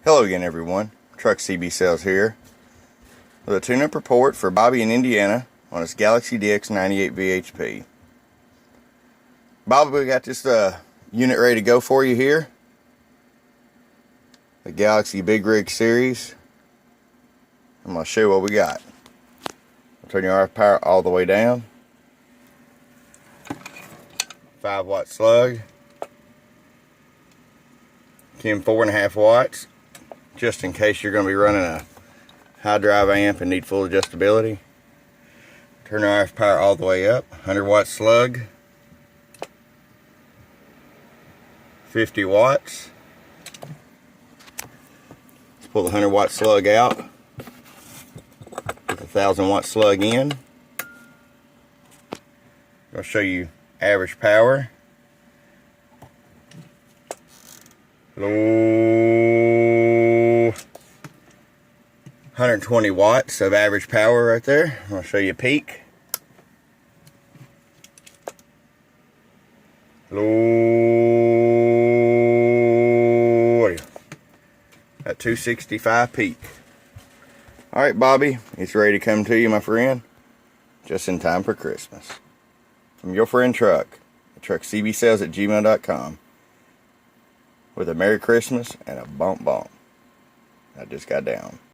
Hello again, everyone. Truck CB Sales here with a tune-up report for Bobby in Indiana on his Galaxy DX98 VHP. Bobby, we got this unit ready to go for you here. The Galaxy Big Rig Series. I'm going to show you what we got. I'll turn your RF power all the way down. 5-watt slug. Chem 4.5 watts. Just in case you're going to be running a high drive amp and need full adjustability. Turn the RF power all the way up. 100-watt slug. 50 watts. Let's pull the 100-watt slug out. Put the 1,000-watt slug in. I'll show you average power. Low 120 watts of average power right there. I'll show you peak. Low at 265 peak. Alright, Bobby, it's ready to come to you, my friend, just in time for Christmas. From your friend Truck, truckcbsales@gmail.com, with a Merry Christmas and a bump bump. I just got down.